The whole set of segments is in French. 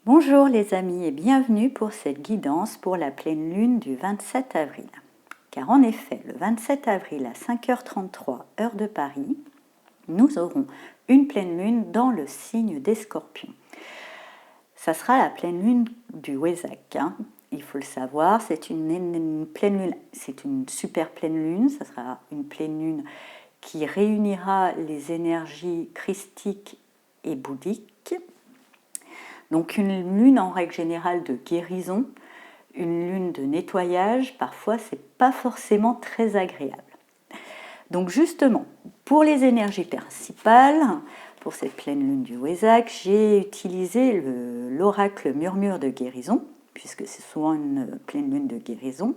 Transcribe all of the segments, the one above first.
Bonjour les amis et bienvenue pour cette guidance pour la pleine lune du 27 avril. Car en effet, le 27 avril à 5h33 heure de Paris, nous aurons une pleine lune dans le signe des Scorpions. Ça sera la pleine lune du Wesak. Il faut le savoir, c'est une pleine lune, c'est une super pleine lune. Ça sera une pleine lune qui réunira les énergies christiques et bouddhiques. Donc une lune en règle générale de guérison, une lune de nettoyage, parfois c'est pas forcément très agréable. Donc justement, pour les énergies principales, pour cette pleine lune du Wesak, j'ai utilisé l'oracle murmure de guérison, puisque c'est souvent une pleine lune de guérison,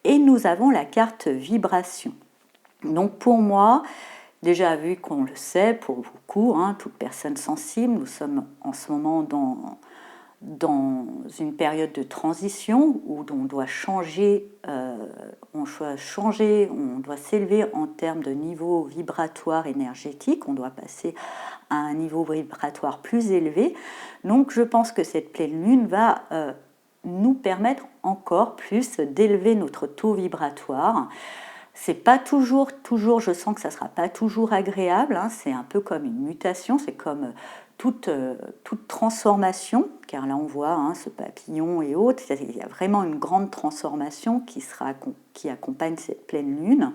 et nous avons la carte vibration. Donc pour moi, déjà vu qu'on le sait pour beaucoup, toute personne sensible, nous sommes en ce moment dans une période de transition où on doit changer, on doit s'élever en termes de niveau vibratoire énergétique, on doit passer à un niveau vibratoire plus élevé. Donc je pense que cette pleine lune va nous permettre encore plus d'élever notre taux vibratoire. C'est pas toujours, je sens que ça sera pas toujours agréable, c'est un peu comme une mutation, c'est comme toute transformation, car là on voit ce papillon et autres, il y a vraiment une grande transformation qui accompagne cette pleine lune.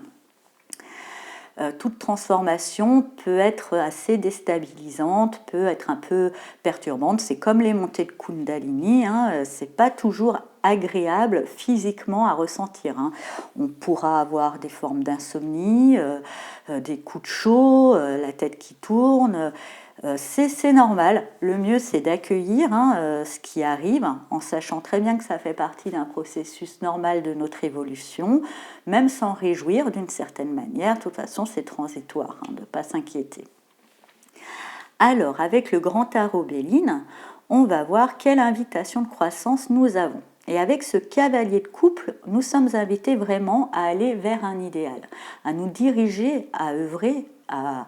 Toute transformation peut être assez déstabilisante, peut être un peu perturbante. C'est comme les montées de Kundalini, c'est pas toujours agréable physiquement à ressentir. On pourra avoir des formes d'insomnie, des coups de chaud, la tête qui tourne. C'est normal. Le mieux, c'est d'accueillir ce qui arrive, en sachant très bien que ça fait partie d'un processus normal de notre évolution, même s'en réjouir d'une certaine manière. De toute façon, c'est transitoire, de ne pas s'inquiéter. Alors, avec le grand tarot Béline, on va voir quelle invitation de croissance nous avons. Et avec ce cavalier de couple, nous sommes invités vraiment à aller vers un idéal, à nous diriger, à œuvrer, à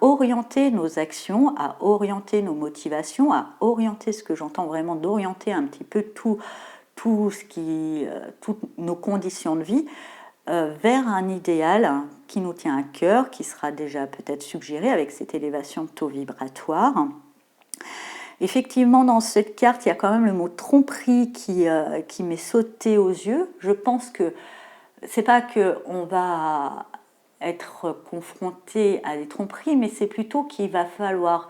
orienter nos actions, à orienter nos motivations, à orienter ce que j'entends vraiment d'orienter un petit peu toutes nos conditions de vie vers un idéal qui nous tient à cœur, qui sera déjà peut-être suggéré avec cette élévation de taux vibratoire. Effectivement, dans cette carte, il y a quand même le mot tromperie qui m'est sauté aux yeux. Je pense que c'est pas qu'on va être confronté à des tromperies, mais c'est plutôt qu'il va falloir,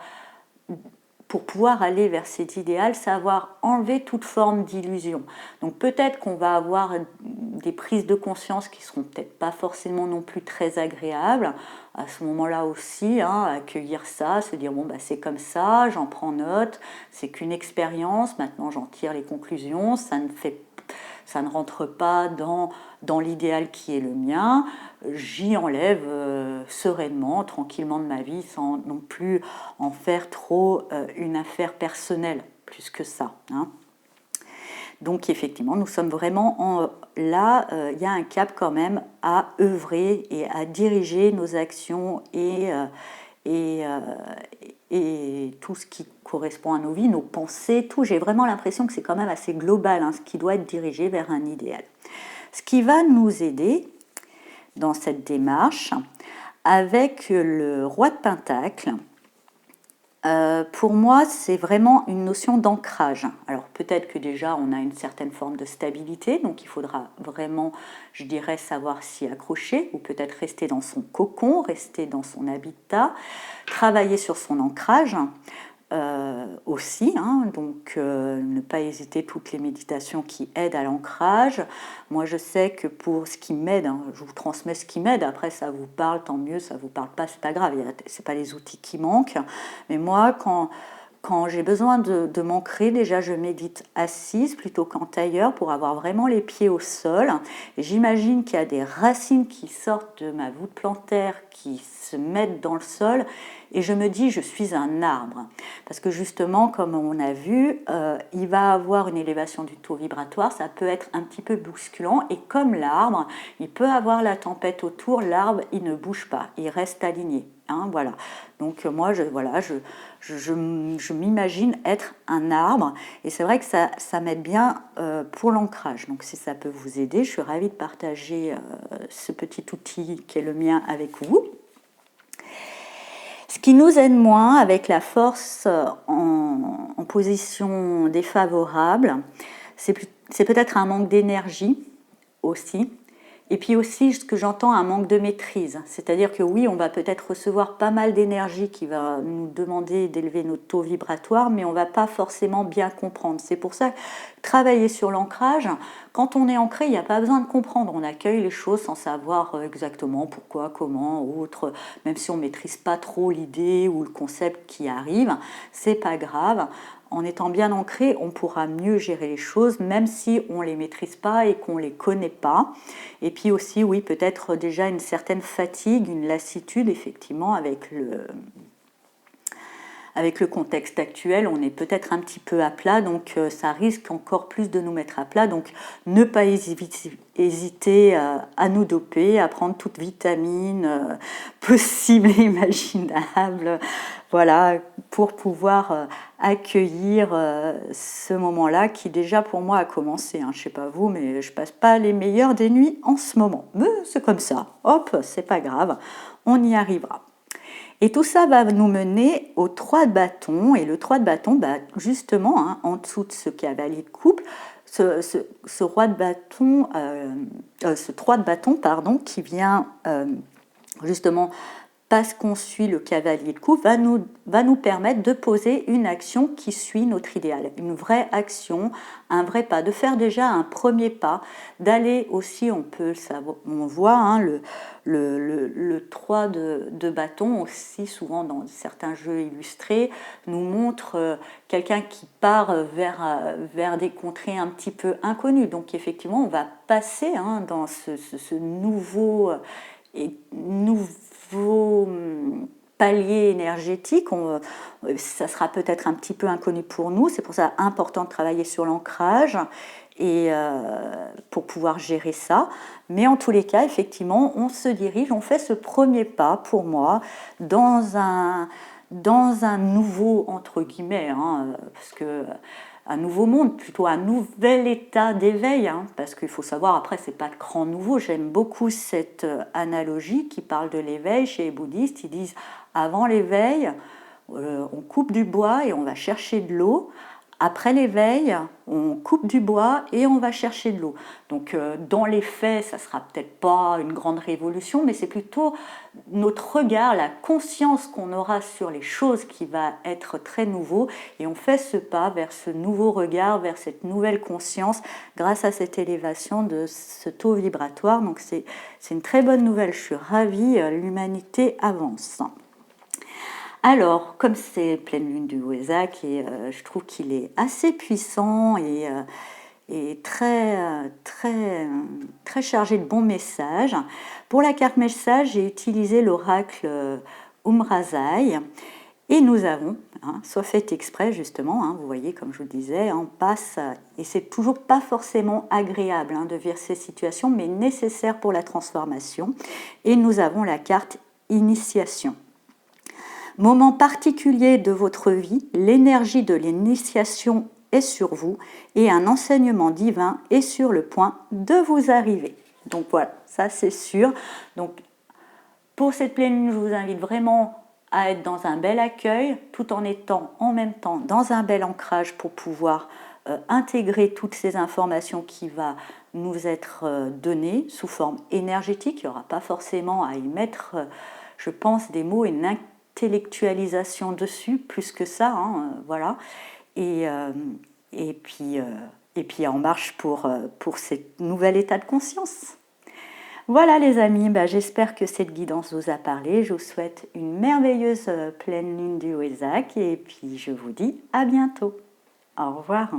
pour pouvoir aller vers cet idéal, savoir enlever toute forme d'illusion. Donc peut-être qu'on va avoir des prises de conscience qui seront peut-être pas forcément non plus très agréables. À ce moment-là aussi, accueillir ça, se dire bon c'est comme ça, j'en prends note, c'est qu'une expérience, maintenant j'en tire les conclusions, ça ne rentre pas dans l'idéal qui est le mien, j'y enlève sereinement, tranquillement de ma vie, sans non plus en faire trop une affaire personnelle, plus que ça. Donc effectivement, nous sommes vraiment là, il y a un cap quand même à œuvrer et à diriger nos actions et tout ce qui correspond à nos vies, nos pensées, tout. J'ai vraiment l'impression que c'est quand même assez global, ce qui doit être dirigé vers un idéal. Ce qui va nous aider dans cette démarche, avec le roi de Pentacle, pour moi, c'est vraiment une notion d'ancrage. Alors peut-être que déjà on a une certaine forme de stabilité, donc il faudra vraiment, je dirais, savoir s'y accrocher, ou peut-être rester dans son cocon, rester dans son habitat, travailler sur son ancrage aussi, donc ne pas hésiter, toutes les méditations qui aident à l'ancrage. Moi je sais que pour ce qui m'aide, je vous transmets ce qui m'aide, après ça vous parle, tant mieux, ça vous parle pas, c'est pas grave, c'est pas les outils qui manquent, mais moi quand j'ai besoin de m'ancrer, déjà je médite assise plutôt qu'en tailleur pour avoir vraiment les pieds au sol. Et j'imagine qu'il y a des racines qui sortent de ma voûte plantaire, qui se mettent dans le sol, et je me dis je suis un arbre. Parce que justement, comme on a vu, il va avoir une élévation du taux vibratoire, ça peut être un petit peu bousculant, et comme l'arbre, il peut avoir la tempête autour, l'arbre il ne bouge pas, il reste aligné. Hein, voilà. Donc moi, je m'imagine être un arbre, et c'est vrai que ça m'aide bien pour l'ancrage. Donc si ça peut vous aider, je suis ravie de partager ce petit outil qui est le mien avec vous. Ce qui nous aide moins avec la force en position défavorable, c'est peut-être un manque d'énergie aussi. Et puis aussi, ce que j'entends, un manque de maîtrise. C'est-à-dire que oui, on va peut-être recevoir pas mal d'énergie qui va nous demander d'élever notre taux vibratoire, mais on ne va pas forcément bien comprendre. C'est pour ça que travailler sur l'ancrage, quand on est ancré, il n'y a pas besoin de comprendre. On accueille les choses sans savoir exactement pourquoi, comment, autre. Même si on ne maîtrise pas trop l'idée ou le concept qui arrive, c'est pas grave. En étant bien ancré, on pourra mieux gérer les choses, même si on ne les maîtrise pas et qu'on ne les connaît pas. Et puis aussi, oui, peut-être déjà une certaine fatigue, une lassitude, effectivement, avec le contexte actuel. On est peut-être un petit peu à plat, donc ça risque encore plus de nous mettre à plat. Donc ne pas hésiter à nous doper, à prendre toute vitamine possible et imaginable, voilà, pour pouvoir accueillir ce moment-là qui déjà pour moi a commencé. Hein. Je ne sais pas vous, mais je passe pas les meilleures des nuits en ce moment. Mais c'est comme ça, hop, c'est pas grave, on y arrivera. Et tout ça va nous mener au 3 de bâton. Et le 3 de bâton, justement, hein, en dessous de ce cavalier de coupe, ce 3 de bâton, pardon, qui vient justement parce qu'on suit le cavalier de coupe, va nous permettre de poser une action qui suit notre idéal, une vraie action, un vrai pas, de faire déjà un premier pas, d'aller aussi, on peut le savoir, on voit hein, le 3 de bâton aussi souvent dans certains jeux illustrés nous montre quelqu'un qui part vers des contrées un petit peu inconnues. Donc effectivement, on va passer hein, dans ce nouveau palier énergétique, ça sera peut-être un petit peu inconnu pour nous, c'est pour ça important de travailler sur l'ancrage et pour pouvoir gérer ça. Mais en tous les cas, effectivement, on se dirige, on fait ce premier pas pour moi dans un nouveau, entre guillemets, hein, parce que un nouveau monde, plutôt un nouvel état d'éveil, hein, parce qu'il faut savoir, après, c'est pas de grand nouveau. J'aime beaucoup cette analogie qui parle de l'éveil chez les bouddhistes. Ils disent, avant l'éveil, on coupe du bois et on va chercher de l'eau. Après l'éveil, on coupe du bois et on va chercher de l'eau. Donc dans les faits, ça ne sera peut-être pas une grande révolution, mais c'est plutôt notre regard, la conscience qu'on aura sur les choses qui va être très nouveau. Et on fait ce pas vers ce nouveau regard, vers cette nouvelle conscience grâce à cette élévation de ce taux vibratoire. Donc c'est une très bonne nouvelle, je suis ravie, l'humanité avance. Alors, comme c'est pleine lune du Wesak, et je trouve qu'il est assez puissant et très chargé de bons messages. Pour la carte message, j'ai utilisé l'oracle Umrazai. Et nous avons, soit fait exprès justement, vous voyez comme je vous le disais, on passe, et c'est toujours pas forcément agréable de vivre ces situations, mais nécessaire pour la transformation. Et nous avons la carte Initiation. Moment particulier de votre vie, l'énergie de l'initiation est sur vous et un enseignement divin est sur le point de vous arriver. Donc voilà, ça c'est sûr. Donc pour cette pleine lune, je vous invite vraiment à être dans un bel accueil tout en étant en même temps dans un bel ancrage pour pouvoir intégrer toutes ces informations qui vont nous être données sous forme énergétique. Il n'y aura pas forcément à y mettre, je pense, des mots et une intellectualisation dessus, plus que ça, voilà. Et puis en marche pour ce nouvel état de conscience. Voilà les amis, j'espère que cette guidance vous a parlé. Je vous souhaite une merveilleuse pleine lune du Wesak et puis je vous dis à bientôt. Au revoir.